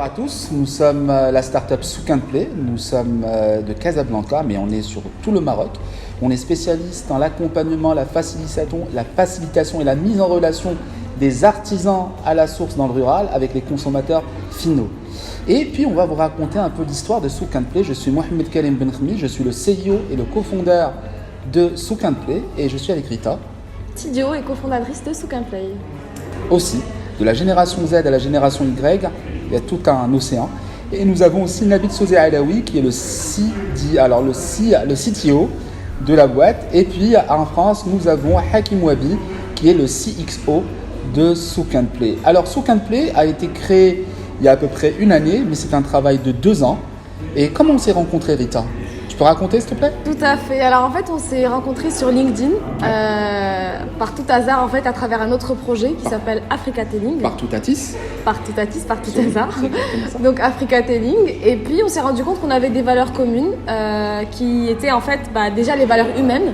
à tous, nous sommes la startup Souk and Play, nous sommes de Casablanca, mais on est sur tout le Maroc. On est spécialiste dans l'accompagnement, la facilitation et la mise en relation des artisans à la source dans le rural avec les consommateurs finaux. Et puis on va vous raconter un peu l'histoire de Souk and Play. Je suis Mohamed Karim Benkhmi, je suis le CEO et le cofondateur de Souk and Play et je suis avec Rita. Tidio et cofondatrice de Souk and Play. Aussi, de la génération Z à la génération Y, il y a tout un océan. Et nous avons aussi Nabil Sozé Alaoui qui est le CTO de la boîte. Et puis en France, nous avons Hakim Wabi qui est le CXO de Souk and Play. Alors Souk and Play a été créé il y a à peu près une année, mais c'est un travail de 2 ans. Et comment on s'est rencontrés, Rita ? Tu peux raconter, s'il te plaît ? Tout à fait. Alors en fait, on s'est rencontrés sur LinkedIn par tout hasard, en fait, à travers un autre projet qui s'appelle Africa Telling. Par tout hasard. Donc Africa Telling. Et puis on s'est rendu compte qu'on avait des valeurs communes qui étaient en fait déjà les valeurs humaines,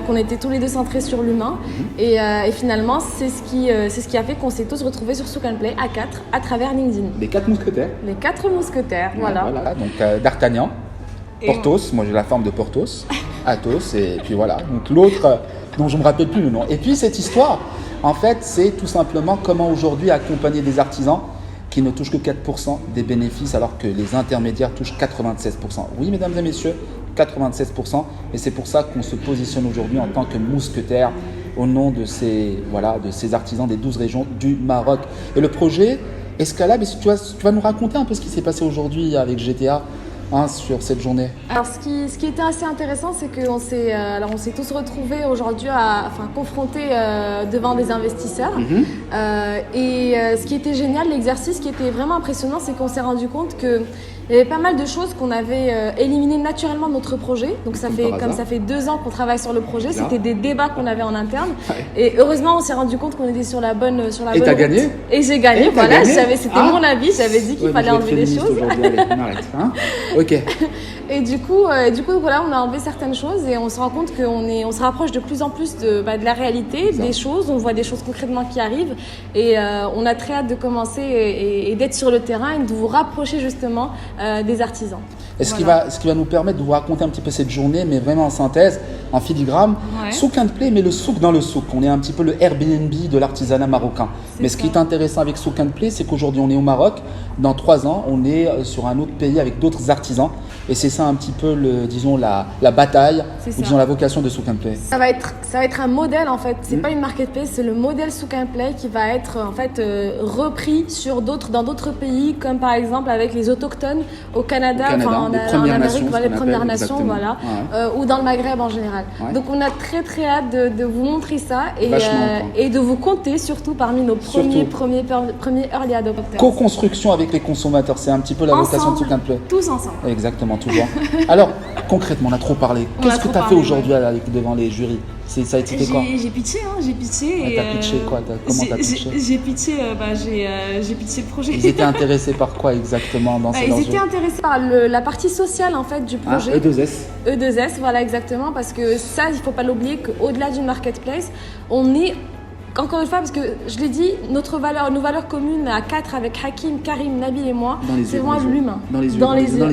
qu'on était tous les deux centrés sur l'humain. Et finalement, c'est ce qui a fait qu'on s'est tous retrouvés sur Souk and Play à 4 à travers LinkedIn. Les 4 mousquetaires. Les 4 mousquetaires, voilà. Donc D'Artagnan. Porthos, moi j'ai la forme de Porthos, Athos, et puis voilà. Donc l'autre, dont je ne me rappelle plus le nom. Et puis cette histoire, en fait, c'est tout simplement comment aujourd'hui accompagner des artisans qui ne touchent que 4% des bénéfices alors que les intermédiaires touchent 96%. Oui, mesdames et messieurs, 96%. Et c'est pour ça qu'on se positionne aujourd'hui en tant que mousquetaire au nom de ces artisans des 12 régions du Maroc. Et le projet Escalade, tu vas nous raconter un peu ce qui s'est passé aujourd'hui avec GTA sur cette journée. Alors ce qui était assez intéressant, c'est qu'on s'est tous retrouvés aujourd'hui confrontés devant des investisseurs. Ce qui était génial, l'exercice qui était vraiment impressionnant, c'est qu'on s'est rendu compte que il y avait pas mal de choses qu'on avait éliminées naturellement de notre projet. Donc ça fait 2 ans qu'on travaille sur le projet. C'était des débats qu'on avait en interne. Et heureusement, on s'est rendu compte qu'on était sur la bonne route. T'as gagné ? Et j'ai gagné. C'était mon avis. J'avais dit qu'il fallait enlever des choses. Allez, on arrête. Ok. Et du coup, voilà, on a enlevé certaines choses et on se rend compte qu'on se rapproche de plus en plus de la réalité, des choses. On voit des choses concrètement qui arrivent et on a très hâte de commencer et d'être sur le terrain et de vous rapprocher justement des artisans. Et ce qui va nous permettre de vous raconter un petit peu cette journée, mais vraiment en synthèse, en filigrane. Souk and Play, mais le souk dans le souk. On est un petit peu le Airbnb de l'artisanat marocain. Mais ce qui est intéressant avec Souk and Play, c'est qu'aujourd'hui on est au Maroc. Dans 3 ans, on est sur un autre pays avec d'autres artisans. Et c'est ça un petit peu la bataille, ou disons la vocation de Souk and Play. Ça va être un modèle en fait. C'est pas une marketplace, c'est le modèle Souk and Play qui va être en fait repris dans d'autres pays, comme par exemple avec les autochtones au Canada, en Amérique, les Premières Nations, ou dans le Maghreb en général. Donc on a très très hâte de vous montrer ça et de vous compter surtout parmi nos premiers early adopters. Co-construction avec les consommateurs, c'est un petit peu la vocation de Souk and Play. Tous ensemble. Exactement, toujours. Alors concrètement, on a trop parlé. Qu'est-ce que tu as fait aujourd'hui devant les jurys ? Ça a été quoi ? J'ai pitché. T'as pitché quoi ? Comment t'as pitché ? J'ai pitché le projet. Ils étaient intéressés par quoi exactement dans ces Ils étaient intéressés par la partie sociale en fait du projet. E2S, voilà exactement, parce que ça, il ne faut pas l'oublier qu'au-delà d'une marketplace, on est encore une fois, parce que je l'ai dit, nos valeurs communes à 4 avec Hakim, Karim, Nabil et moi, c'est vraiment l'humain. Dans les yeux.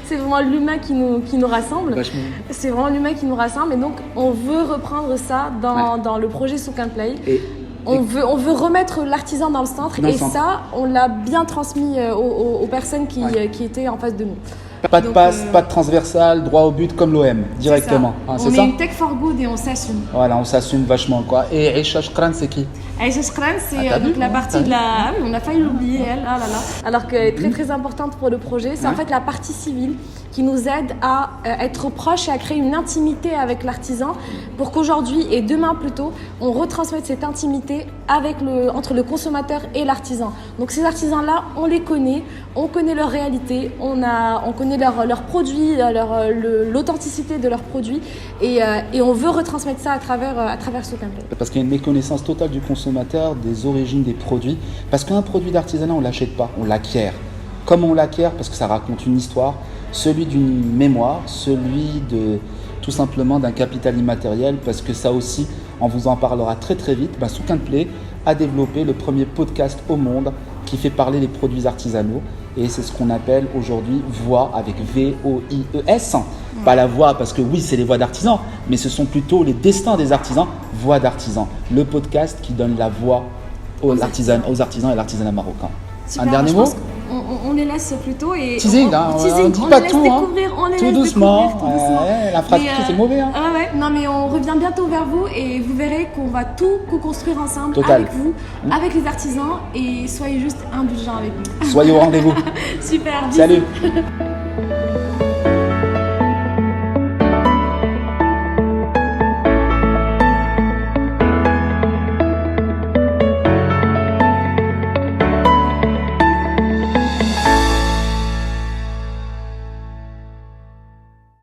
C'est vraiment l'humain qui nous rassemble. Vachement. C'est vraiment l'humain qui nous rassemble. Et donc, on veut reprendre ça dans le projet Souk and Play. On veut remettre l'artisan dans le centre. Ça, on l'a bien transmis aux personnes qui étaient en face de nous. Pas de passe, pas de transversal, droit au but comme l'OM, directement. C'est ça. On est une tech for good et on s'assume. Voilà, on s'assume vachement quoi. Et Aïcha Shkran, c'est qui ? Aïcha Shkran, c'est la partie de la... Ah oui, on a failli l'oublier, elle. Ah là là. Alors qu'elle est très très importante pour le projet. C'est en fait la partie civile qui nous aide à être proche et à créer une intimité avec l'artisan pour qu'aujourd'hui et demain plutôt, on retransmette cette intimité entre le consommateur et l'artisan. Donc ces artisans-là, on les connaît, on connaît leur réalité, on connaît leurs produits, l'authenticité de leurs produits et on veut retransmettre ça à travers Souk and Play. Parce qu'il y a une méconnaissance totale du consommateur, des origines des produits. Parce qu'un produit d'artisanat, on ne l'achète pas, on l'acquiert. Comment on l'acquiert ? Parce que ça raconte une histoire, celui d'une mémoire, celui de tout simplement d'un capital immatériel, parce que ça aussi, on vous en parlera très très vite. Souk and Play a développé le premier podcast au monde qui fait parler les produits artisanaux. Et c'est ce qu'on appelle aujourd'hui Voix avec V-O-I-E-S. Pas la voix parce que oui, c'est les voix d'artisans, mais ce sont plutôt les destins des artisans, Voix d'artisans. Le podcast qui donne la voix aux artisans et l'artisanat marocain. Super, un dernier mot on les laisse plutôt et teasing, on dit pas tout, tout doucement. La phrase c'est mauvais. Hein. Ouais, non mais on revient bientôt vers vous et vous verrez qu'on va tout co-construire ensemble avec vous, avec les artisans et soyez juste indulgents avec nous. Soyez au rendez-vous. Super. Salut.